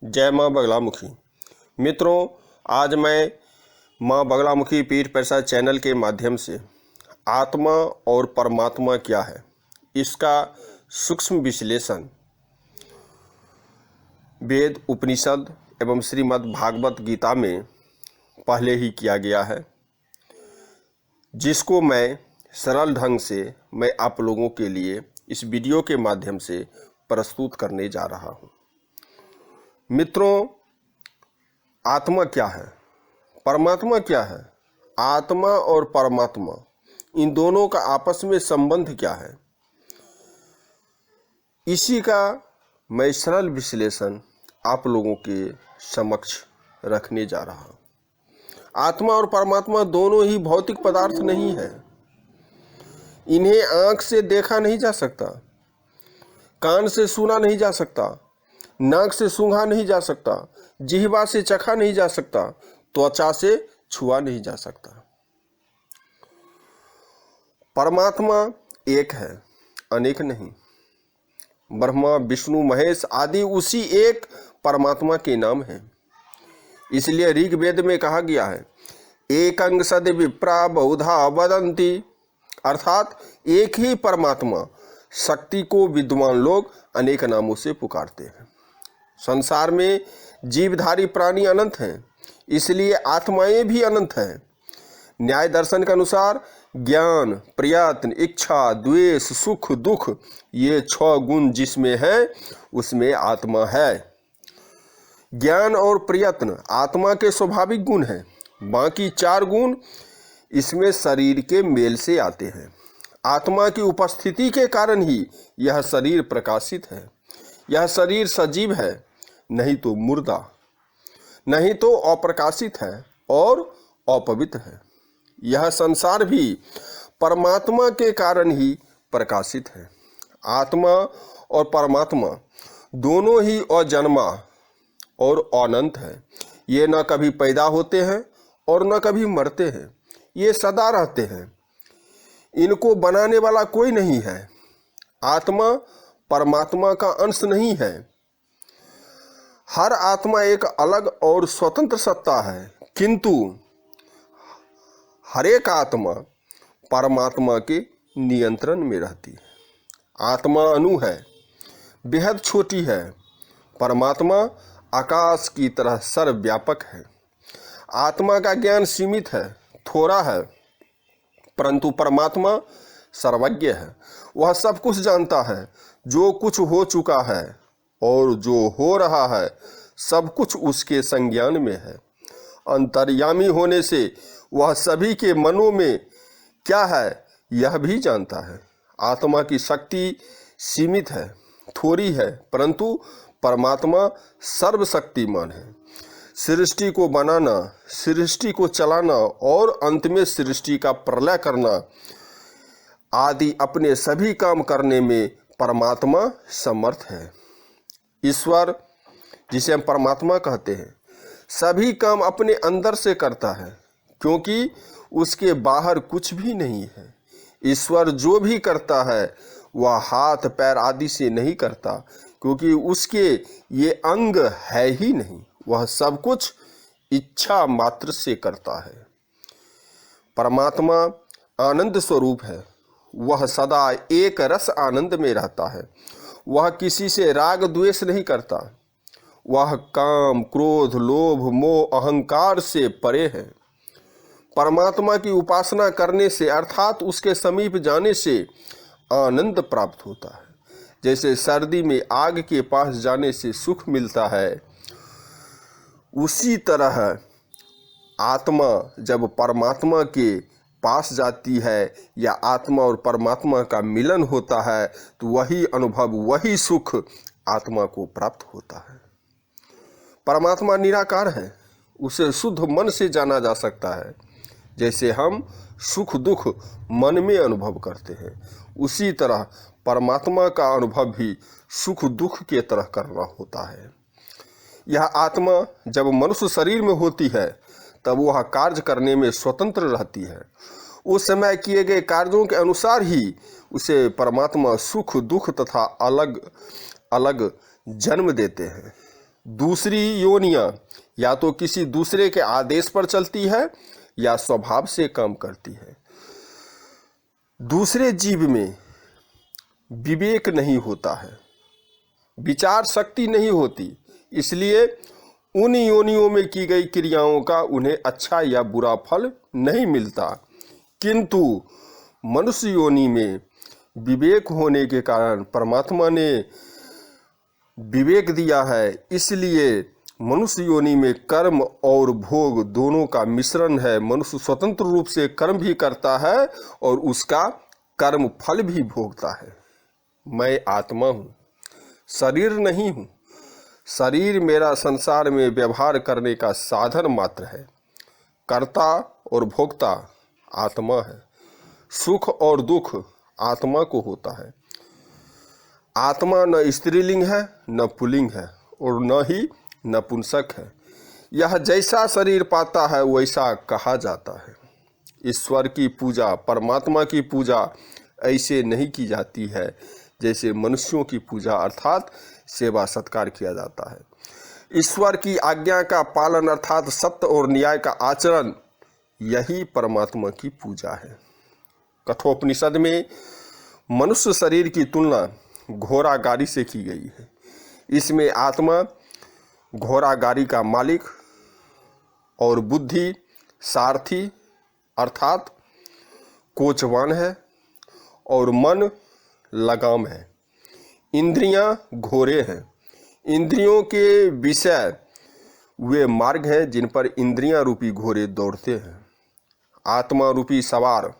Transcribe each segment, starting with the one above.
जय माँ बगलामुखी। मित्रों, आज मैं माँ बगलामुखी पीठ प्रसाद चैनल के माध्यम से आत्मा और परमात्मा क्या है, इसका सूक्ष्म विश्लेषण वेद, उपनिषद एवं श्रीमद् भागवत गीता में पहले ही किया गया है, जिसको मैं सरल ढंग से आप लोगों के लिए इस वीडियो के माध्यम से प्रस्तुत करने जा रहा हूँ। मित्रों, आत्मा क्या है, परमात्मा क्या है, आत्मा और परमात्मा इन दोनों का आपस में संबंध क्या है, इसी का मैं सरल विश्लेषण आप लोगों के समक्ष रखने जा रहा हूँ। आत्मा और परमात्मा दोनों ही भौतिक पदार्थ नहीं है। इन्हें आँख से देखा नहीं जा सकता, कान से सुना नहीं जा सकता, नाक से सूंघा नहीं जा सकता, जिह्वा से चखा नहीं जा सकता, त्वचा से छुआ नहीं जा सकता। परमात्मा एक है, अनेक नहीं। ब्रह्मा, विष्णु, महेश आदि उसी एक परमात्मा के नाम हैं। इसलिए ऋग्वेद में कहा गया है, एकंग सद विप्रा बहुधा वदन्ति, अर्थात एक ही परमात्मा शक्ति को विद्वान लोग अनेक नामों से पुकारते हैं। संसार में जीवधारी प्राणी अनंत हैं, इसलिए आत्माएं भी अनंत हैं। न्याय दर्शन के अनुसार ज्ञान, प्रयत्न, इच्छा, द्वेष, सुख, दुख, ये 6 गुण जिसमें है उसमें आत्मा है। ज्ञान और प्रयत्न आत्मा के स्वाभाविक गुण हैं। बाकी 4 गुण इसमें शरीर के मेल से आते हैं। आत्मा की उपस्थिति के कारण ही यह शरीर प्रकाशित है। यह शरीर सजीव है, नहीं तो मुर्दा, नहीं तो अप्रकाशित है और अपवित्र है। यह संसार भी परमात्मा के कारण ही प्रकाशित है। आत्मा और परमात्मा दोनों ही अजन्मा और अनंत है। ये न कभी पैदा होते हैं और न कभी मरते हैं, ये सदा रहते हैं। इनको बनाने वाला कोई नहीं है। आत्मा परमात्मा का अंश नहीं है। हर आत्मा एक अलग और स्वतंत्र सत्ता है, किंतु हर एक आत्मा परमात्मा के नियंत्रण में रहती है। आत्मा अणु है, बेहद छोटी है। परमात्मा आकाश की तरह सर्वव्यापक है। आत्मा का ज्ञान सीमित है, थोड़ा है, परंतु परमात्मा सर्वज्ञ है। वह सब कुछ जानता है। जो कुछ हो चुका है और जो हो रहा है, सब कुछ उसके संज्ञान में है। अंतर्यामी होने से वह सभी के मनों में क्या है यह भी जानता है। आत्मा की शक्ति सीमित है, थोड़ी है, परंतु परमात्मा सर्वशक्तिमान है। सृष्टि को बनाना, सृष्टि को चलाना और अंत में सृष्टि का प्रलय करना आदि अपने सभी काम करने में परमात्मा समर्थ है। ईश्वर, जिसे हम परमात्मा कहते हैं, सभी काम अपने अंदर से करता है, क्योंकि उसके बाहर कुछ भी नहीं है। ईश्वर जो भी करता है वह हाथ पैर आदि से नहीं करता, क्योंकि उसके ये अंग है ही नहीं। वह सब कुछ इच्छा मात्र से करता है। परमात्मा आनंद स्वरूप है। वह सदा एक रस आनंद में रहता है। वह किसी से राग द्वेष नहीं करता। वह काम, क्रोध, लोभ, मोह, अहंकार से परे है। परमात्मा की उपासना करने से अर्थात उसके समीप जाने से आनंद प्राप्त होता है। जैसे सर्दी में आग के पास जाने से सुख मिलता है, उसी तरह आत्मा जब परमात्मा के पास जाती है या आत्मा और परमात्मा का मिलन होता है तो वही अनुभव, वही सुख आत्मा को प्राप्त होता है। परमात्मा निराकार है, उसे शुद्ध मन से जाना जा सकता है। जैसे हम सुख दुख मन में अनुभव करते हैं, उसी तरह परमात्मा का अनुभव भी सुख दुख के तरह करना होता है। यह आत्मा जब मनुष्य शरीर में होती है तब वह कार्य करने में स्वतंत्र रहती है। उस समय किए गए कार्यों के अनुसार ही उसे परमात्मा सुख दुख तथा अलग अलग जन्म देते हैं। दूसरी योनियां या तो किसी दूसरे के आदेश पर चलती है या स्वभाव से काम करती है। दूसरे जीव में विवेक नहीं होता है, विचार शक्ति नहीं होती, इसलिए उन योनियों में की गई क्रियाओं का उन्हें अच्छा या बुरा फल नहीं मिलता। किंतु मनुष्य योनि में विवेक होने के कारण परमात्मा ने विवेक दिया है, इसलिए मनुष्य योनि में कर्म और भोग दोनों का मिश्रण है। मनुष्य स्वतंत्र रूप से कर्म भी करता है और उसका कर्म फल भी भोगता है। मैं आत्मा हूँ, शरीर नहीं हूँ। शरीर मेरा संसार में व्यवहार करने का साधन मात्र है। कर्ता और भोक्ता आत्मा है। सुख और दुख आत्मा को होता है। आत्मा न स्त्रीलिंग है न पुल्लिंग है और न ही नपुंसक है। यह जैसा शरीर पाता है वैसा कहा जाता है। ईश्वर की पूजा, परमात्मा की पूजा ऐसे नहीं की जाती है जैसे मनुष्यों की पूजा अर्थात सेवा सत्कार किया जाता है। ईश्वर की आज्ञा का पालन अर्थात सत्य और न्याय का आचरण, यही परमात्मा की पूजा है। कठोपनिषद में मनुष्य शरीर की तुलना घोड़ा गाड़ी से की गई है। इसमें आत्मा घोड़ा गाड़ी का मालिक और बुद्धि सारथी अर्थात कोचवान है और मन लगाम है। इंद्रियां घोड़े हैं। इंद्रियों के विषय वे मार्ग हैं जिन पर इंद्रियां रूपी घोड़े दौड़ते हैं। आत्मा रूपी सवार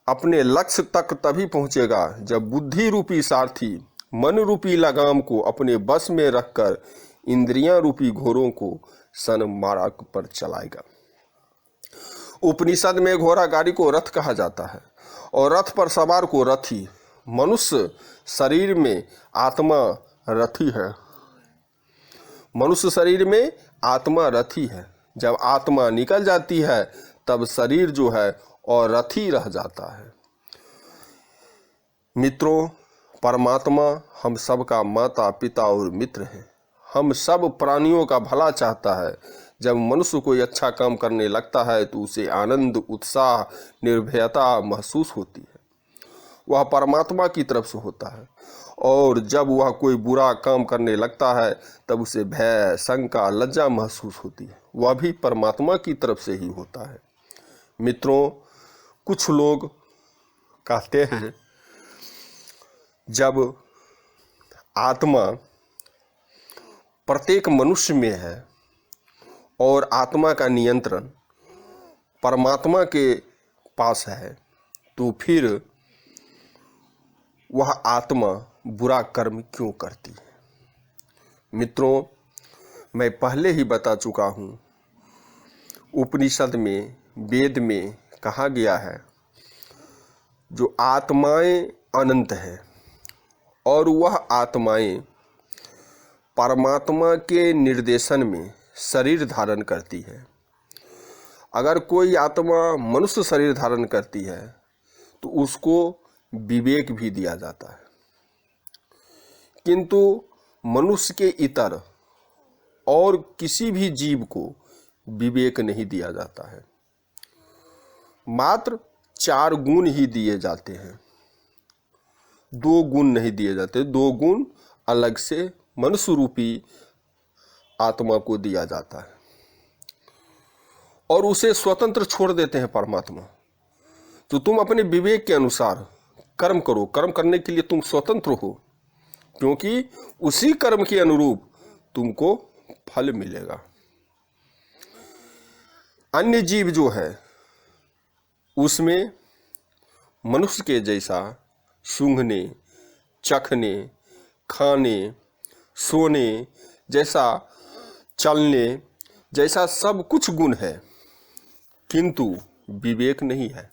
अपने लक्ष्य तक तभी पहुंचेगा जब बुद्धि रूपी सारथी मन रूपी लगाम को अपने बस में रखकर इंद्रियां रूपी घोड़ों को सन्मार्ग पर चलाएगा। उपनिषद में घोड़ा गाड़ी को रथ कहा जाता है और रथ पर सवार को रथी। मनुष्य शरीर में आत्मा रथी है। मनुष्य शरीर में आत्मा रथी है। जब आत्मा निकल जाती है तब शरीर जो है और रथी रह जाता है। मित्रों, परमात्मा हम सब का माता पिता और मित्र है। हम सब प्राणियों का भला चाहता है। जब मनुष्य कोई अच्छा काम करने लगता है तो उसे आनंद, उत्साह, निर्भयता महसूस होती है। वह परमात्मा की तरफ से होता है। और जब वह कोई बुरा काम करने लगता है तब उसे भय, शंका, लज्जा महसूस होती है। वह भी परमात्मा की तरफ से ही होता है। मित्रों, कुछ लोग कहते हैं जब आत्मा प्रत्येक मनुष्य में है और आत्मा का नियंत्रण परमात्मा के पास है तो फिर वह आत्मा बुरा कर्म क्यों करती है। मित्रों, मैं पहले ही बता चुका हूँ, उपनिषद में, वेद में कहा गया है जो आत्माएं अनंत है और वह आत्माएं परमात्मा के निर्देशन में शरीर धारण करती है। अगर कोई आत्मा मनुष्य शरीर धारण करती है तो उसको विवेक भी दिया जाता है, किंतु मनुष्य के इतर और किसी भी जीव को विवेक नहीं दिया जाता है। मात्र 4 गुण ही दिए जाते हैं, 2 गुण नहीं दिए जाते। 2 गुण अलग से मनुष्य रूपी आत्मा को दिया जाता है और उसे स्वतंत्र छोड़ देते हैं परमात्मा। तो तुम अपने विवेक के अनुसार कर्म करो। कर्म करने के लिए तुम स्वतंत्र हो, क्योंकि उसी कर्म के अनुरूप तुमको फल मिलेगा। अन्य जीव जो है उसमें मनुष्य के जैसा सूंघने, चखने, खाने, सोने जैसा, चलने जैसा सब कुछ गुण है, किंतु विवेक नहीं है।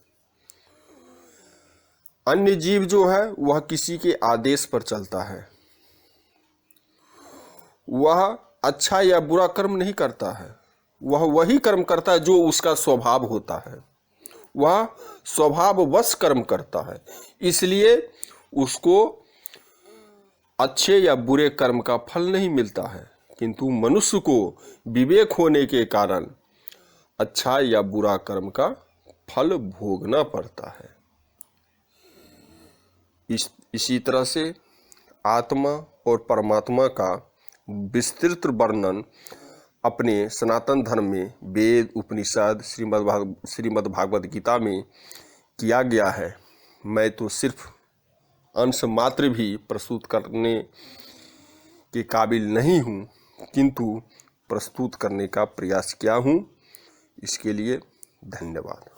अन्य जीव जो है वह किसी के आदेश पर चलता है। वह अच्छा या बुरा कर्म नहीं करता है, वह वही कर्म करता है जो उसका स्वभाव होता है। वह स्वभाववश कर्म करता है, इसलिए उसको अच्छे या बुरे कर्म का फल नहीं मिलता है। किंतु मनुष्य को विवेक होने के कारण अच्छा या बुरा कर्म का फल भोगना पड़ता है। इसी तरह से आत्मा और परमात्मा का विस्तृत वर्णन अपने सनातन धर्म में वेद, उपनिषद, श्रीमद् भागवत गीता में किया गया है। मैं तो सिर्फ अंश मात्र भी प्रस्तुत करने के काबिल नहीं हूँ, किंतु प्रस्तुत करने का प्रयास किया हूँ। इसके लिए धन्यवाद।